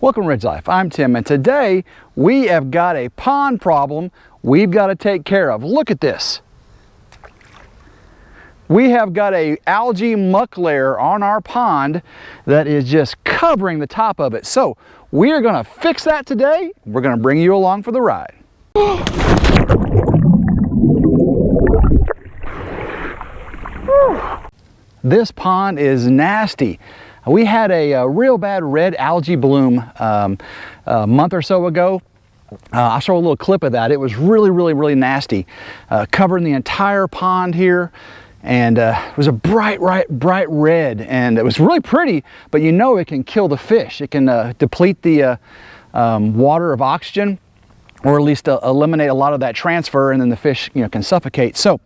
Welcome to Ridge Life. I'm Tim, and today we have got a pond problem we've got to take care of. Look at this. We have got a algae muck layer on our pond that is just covering the top of it. So we are going to fix that today. We're going to bring you along for the ride. This pond is nasty. We had a real bad red algae bloom a month or so ago. I'll show a little clip of that. It was really nasty, covering the entire pond here, and it was a bright red, and it was really pretty, but you know it can kill the fish. It can deplete the water of oxygen, or at least eliminate a lot of that transfer, and then the fish, can suffocate. So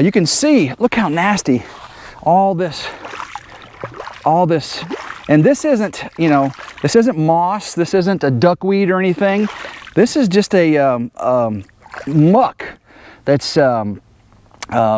you can see, look how nasty all this, and this isn't, this isn't moss, this isn't a duckweed or anything. This is just a muck that's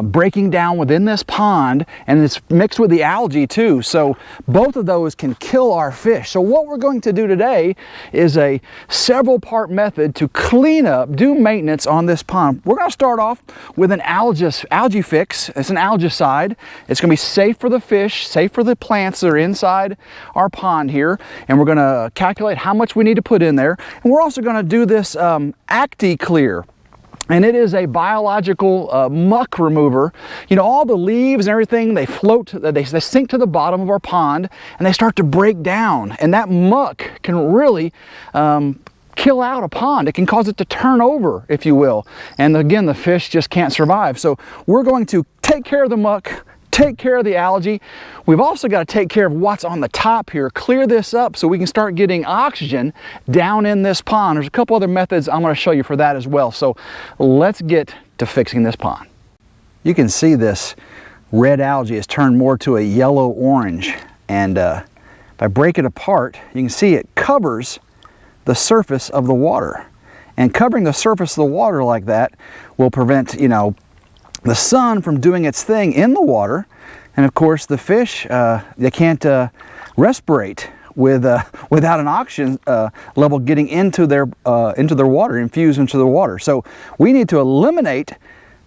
breaking down within this pond, and it's mixed with the algae too. So both of those can kill our fish. So what we're going to do today is a several part method to clean up, do maintenance on this pond. We're going to start off with an algae fix. It's an algicide. It's going to be safe for the fish, safe for the plants that are inside our pond here, and we're going to calculate how much we need to put in there. And we're also going to do this Clear. And it is a biological muck remover. All the leaves and everything, they float, they sink to the bottom of our pond, and they start to break down. And that muck can really kill out a pond. It can cause it to turn over, if you will. And again, the fish just can't survive. So we're going to take care of the muck, take care of the algae. We've also got to take care of what's on the top here, clear this up so we can start getting oxygen down in this pond. There's a couple other methods I'm going to show you for that as well. So let's get to fixing this pond. You can see this red algae has turned more to a yellow orange, and if I break it apart, you can see it covers the surface of the water. And covering the surface of the water like that will prevent, the sun from doing its thing in the water, and of course the fish, they can't respirate without an oxygen level getting into their water, infused into the water. So we need to eliminate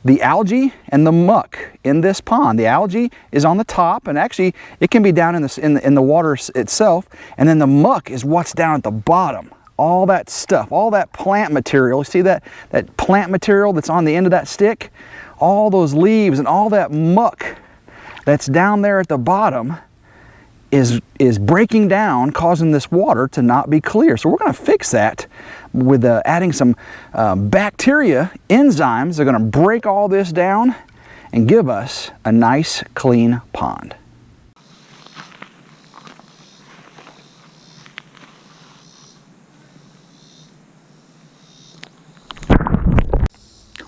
the algae and the muck in this pond. The algae is on the top, and actually it can be down in the water itself, and then the muck is what's down at the bottom. All that stuff, all that plant material. You see that plant material that's on the end of that stick? All those leaves and all that muck that's down there at the bottom is breaking down, causing this water to not be clear. So we're going to fix that with adding some bacteria enzymes. They're going to break all this down and give us a nice clean pond.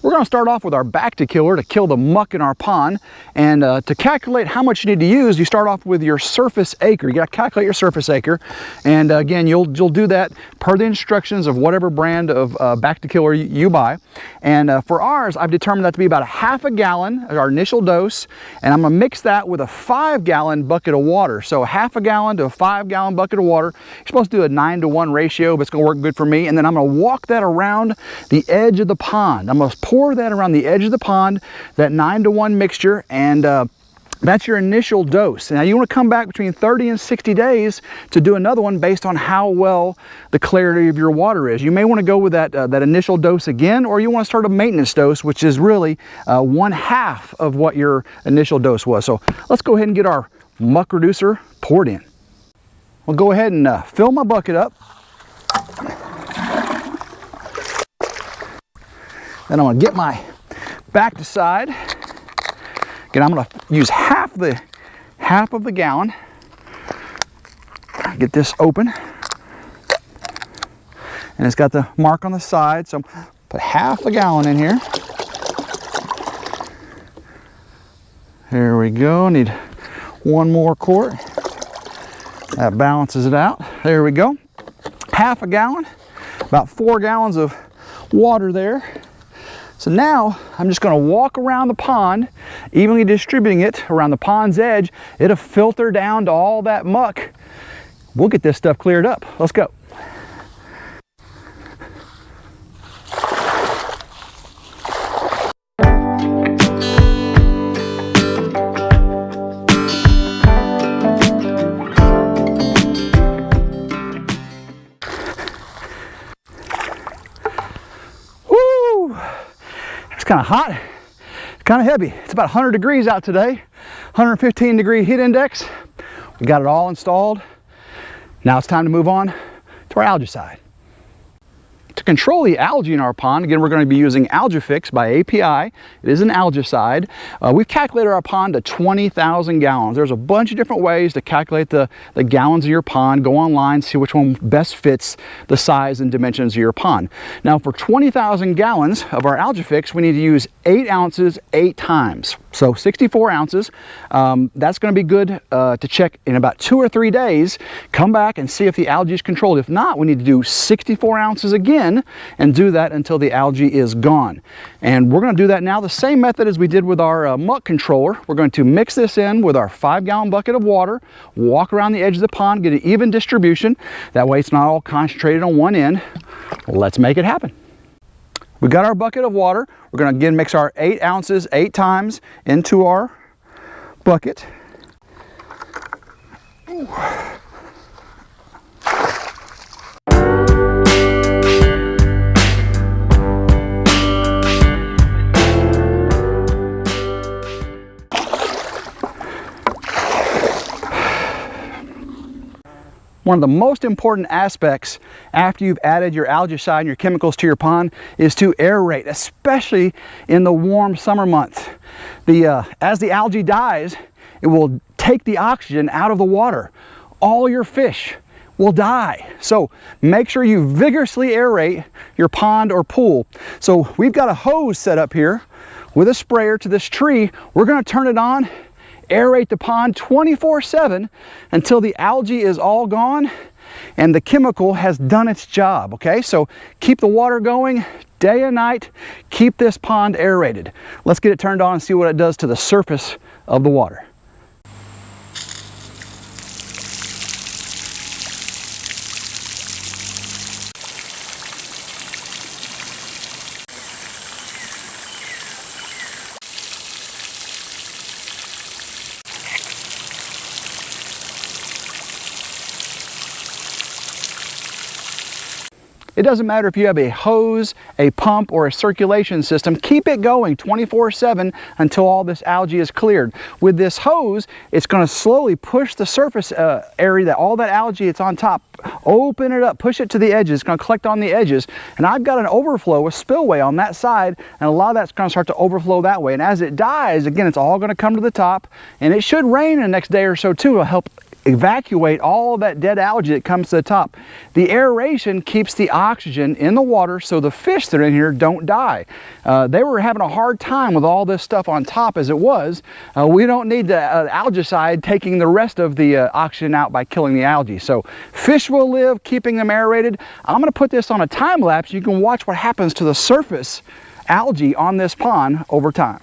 We're going to start off with our Bacti-Killer to kill the muck in our pond, and to calculate how much you need to use, you start off with your surface acre. You got to calculate your surface acre, and again, you'll do that per the instructions of whatever brand of Bacti-Killer you buy. And for ours, I've determined that to be about a half a gallon, our initial dose, and I'm going to mix that with a 5-gallon bucket of water. So a half a gallon to a 5-gallon bucket of water. You're supposed to do a 9-to-1 ratio, but it's going to work good for me. And then I'm going to walk that around the edge of the pond. I'm going to pour that around the edge of the pond, that 9-to-1 mixture, and that's your initial dose. Now you want to come back between 30 and 60 days to do another one based on how well the clarity of your water is. You may want to go with that initial dose again, or you want to start a maintenance dose, which is really 1/2 of what your initial dose was. So let's go ahead and get our muck reducer poured in. We'll go ahead and fill my bucket up. Then I'm going to get my Bacti-Cide. Again, I'm going to use half of the gallon. Get this open. And it's got the mark on the side, so put half a gallon in here. There we go. Need one more quart. That balances it out. There we go. Half a gallon, about 4 gallons of water there. So now I'm just going to walk around the pond, evenly distributing it around the pond's edge. It'll filter down to all that muck. We'll get this stuff cleared up. Let's go. kind of hot, it's kind of heavy. It's about 100 degrees out today, 115 degree heat index. We got it all installed. Now it's time to move on to our algicide. To control the algae in our pond, again, we're going to be using AlgaFix by API. It is an algicide. We've calculated our pond to 20,000 gallons. There's a bunch of different ways to calculate the gallons of your pond. Go online, see which one best fits the size and dimensions of your pond. Now, for 20,000 gallons of our AlgaFix, we need to use 8 ounces 8 times. So 64 ounces. That's going to be good to check in about 2 or 3 days. Come back and see if the algae is controlled. If not, we need to do 64 ounces again and do that until the algae is gone. And we're going to do that now the same method as we did with our muck controller. We're going to mix this in with our 5-gallon bucket of water, walk around the edge of the pond, get an even distribution. That way it's not all concentrated on one end. Let's make it happen. We got our bucket of water. We're going to again mix our 8 ounces 8 times into our bucket. Ooh. One of the most important aspects after you've added your algicide and your chemicals to your pond is to aerate, especially in the warm summer months. As the algae dies, it will take the oxygen out of the water. All your fish will die. So make sure you vigorously aerate your pond or pool. So we've got a hose set up here with a sprayer to this tree. We're going to turn it on, aerate the pond 24/7 until the algae is all gone and the chemical has done its job. Okay, so keep the water going day and night. Keep this pond aerated. Let's get it turned on and see what it does to the surface of the water. It doesn't matter if you have a hose, a pump, or a circulation system. Keep it going 24/7 until all this algae is cleared. With this hose, it's going to slowly push the surface area, that all that algae it's on top, open it up, push it to the edges. It's going to collect on the edges. And I've got an overflow, a spillway on that side, and a lot of that's going to start to overflow that way. And as it dies, again, it's all going to come to the top. And it should rain in the next day or so too to help evacuate all of that dead algae that comes to the top. The aeration keeps the oxygen in the water so the fish that are in here don't die. They were having a hard time with all this stuff on top as it was. We don't need the algicide taking the rest of the oxygen out by killing the algae. So fish will live, keeping them aerated. I'm going to put this on a time lapse. You can watch what happens to the surface algae on this pond over time.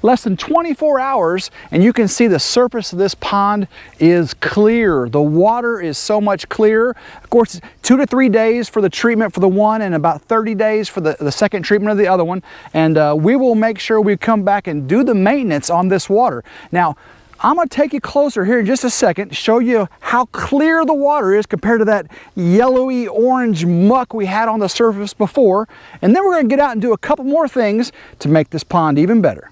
Less than 24 hours and you can see the surface of this pond is clear. The water is so much clearer. Of course, 2 to 3 days for the treatment for the one and about 30 days for the second treatment of the other one. And we will make sure we come back and do the maintenance on this water. Now, I'm going to take you closer here in just a second, show you how clear the water is compared to that yellowy orange muck we had on the surface before. And then we're going to get out and do a couple more things to make this pond even better.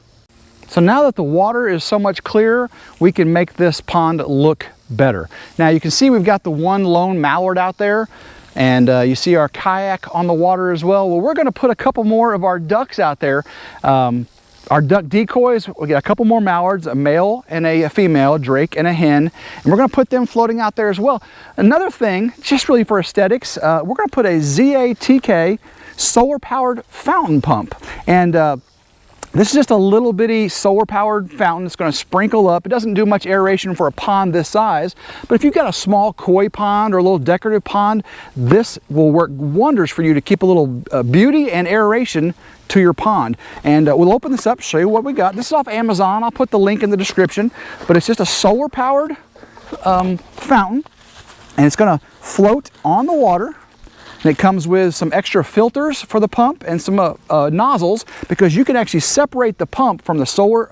So now that the water is so much clearer, we can make this pond look better. Now you can see we've got the one lone mallard out there, and you see our kayak on the water as well. Well, we're going to put a couple more of our ducks out there. Our duck decoys, we got a couple more mallards, a male and a female, drake and a hen, and we're going to put them floating out there as well. Another thing, just really for aesthetics, we're going to put a ZATK solar-powered fountain pump. And This is just a little bitty solar powered fountain. It's going to sprinkle up. It doesn't do much aeration for a pond this size, but if you've got a small koi pond or a little decorative pond, this will work wonders for you to keep a little beauty and aeration to your pond. And we'll open this up, show you what we got. This is off Amazon. I'll put the link in the description, but it's just a solar powered fountain, and it's going to float on the water. And it comes with some extra filters for the pump and some nozzles, because you can actually separate the pump from the solar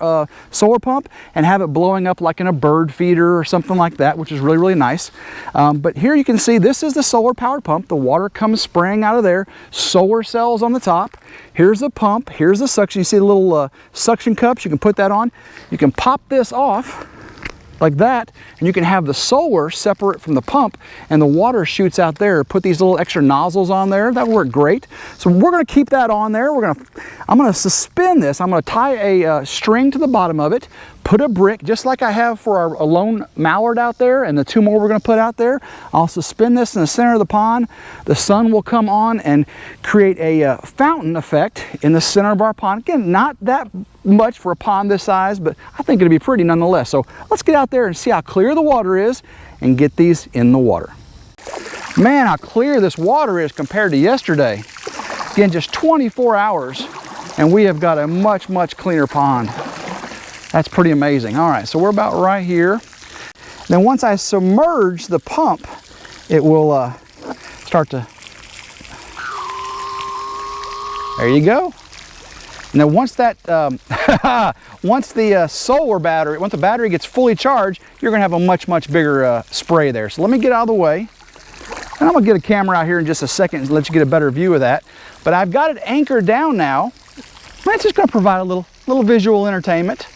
pump and have it blowing up like in a bird feeder or something like that, which is really, really nice. But here you can see this is the solar powered pump. The water comes spraying out of there, solar cells on the top. Here's the pump, here's the suction. You see the little suction cups, you can put that on. You can pop this off like that, and you can have the solar separate from the pump, and the water shoots out there. Put these little extra nozzles on there. That worked great. So we're going to keep that on there. I'm going to suspend this. I'm going to tie a string to the bottom of it, put a brick, just like I have for our lone mallard out there and the 2 more we're going to put out there. I'll suspend this in the center of the pond. The sun will come on and create a fountain effect in the center of our pond. Again, not that much for a pond this size, but I think it'll be pretty nonetheless. So let's get out there and see how clear the water is and get these in the water. Man, how clear this water is compared to yesterday. Again, just 24 hours and we have got a much, much cleaner pond. That's pretty amazing. All right, so we're about right here. Then once I submerge the pump, it will start to, there you go. And then once that, once the battery gets fully charged, you're gonna have a much, much bigger spray there. So let me get out of the way. And I'm gonna get a camera out here in just a second and let you get a better view of that. But I've got it anchored down now. And it's just gonna provide a little visual entertainment.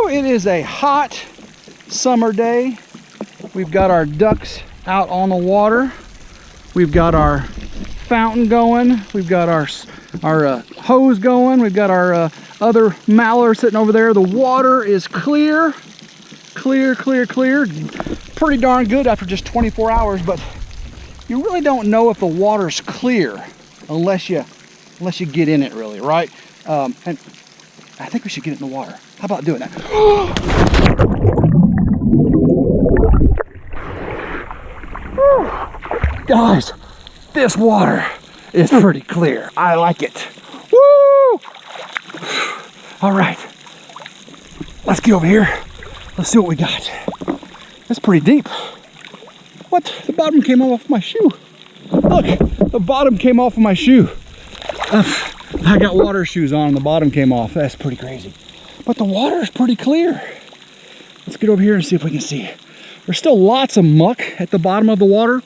It is a hot summer day. We've got our ducks out on the water. We've got our fountain going. We've got our hose going. We've got our other mallard sitting over there. The water is clear, clear, clear, clear. Pretty darn good after just 24 hours, but you really don't know if the water's clear unless you get in it, really, right? And I think we should get in the water. How about doing that? Guys, this water is pretty clear. I like it. Woo! All right, let's get over here. Let's see what we got. That's pretty deep. What? The bottom came off my shoe. Look, the bottom came off of my shoe. I got water shoes on and the bottom came off. That's pretty crazy. But the water is pretty clear. Let's get over here and see if we can see. There's still lots of muck at the bottom of the water,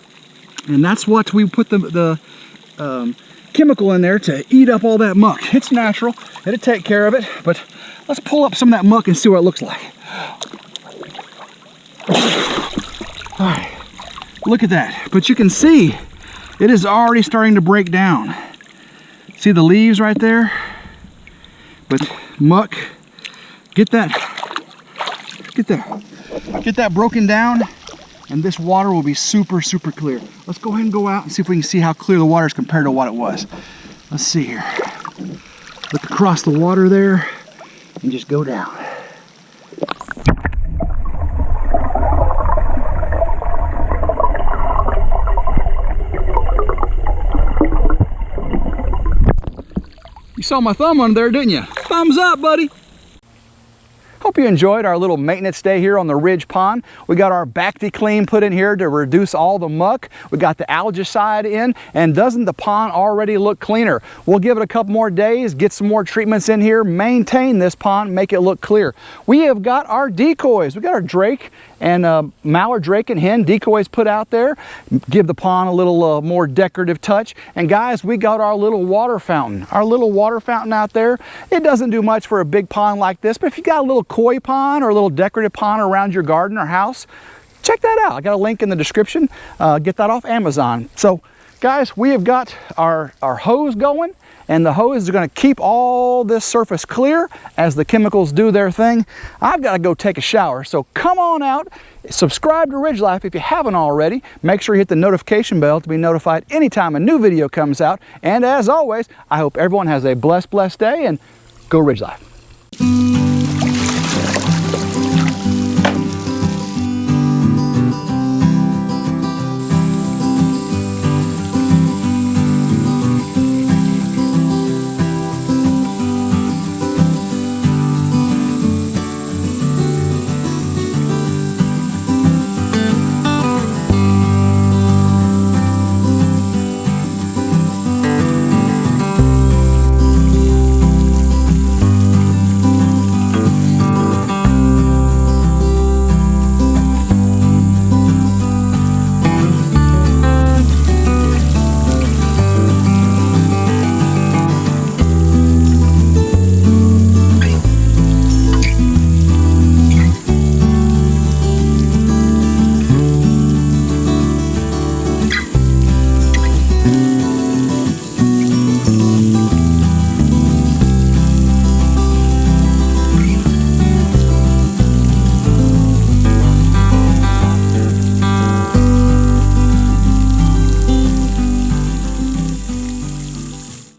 and that's what we put the chemical in there to eat up all that muck. It's natural, it'll take care of it, but let's pull up some of that muck and see what it looks like. All right, look at that. But you can see it is already starting to break down. See the leaves right there? But muck, get that broken down, and this water will be super, super clear. Let's go ahead and go out and see if we can see how clear the water is compared to what it was. Let's see here. Look across the water there and just go down. You saw my thumb under there, didn't you? Thumbs up, buddy. Hope you enjoyed our little maintenance day here on the Ridge Pond. We got our Bacti-Clean put in here to reduce all the muck. We got the algicide in, and doesn't the pond already look cleaner? We'll give it a couple more days, get some more treatments in here, maintain this pond, make it look clear. We have got our decoys. We got our drake and mallard, drake, and hen decoys put out there. Give the pond a little more decorative touch. And guys, we got our little water fountain. Our little water fountain out there. It doesn't do much for a big pond like this, but if you got a little koi pond or a little decorative pond around your garden or house, check that out. I got a link in the description. Get that off Amazon. So guys, we have got our hose going, and the hose is going to keep all this surface clear as the chemicals do their thing. I've got to go take a shower, so come on out, subscribe to RidgeLife if you haven't already. Make sure you hit the notification bell to be notified anytime a new video comes out. And as always, I hope everyone has a blessed day, and go RidgeLife.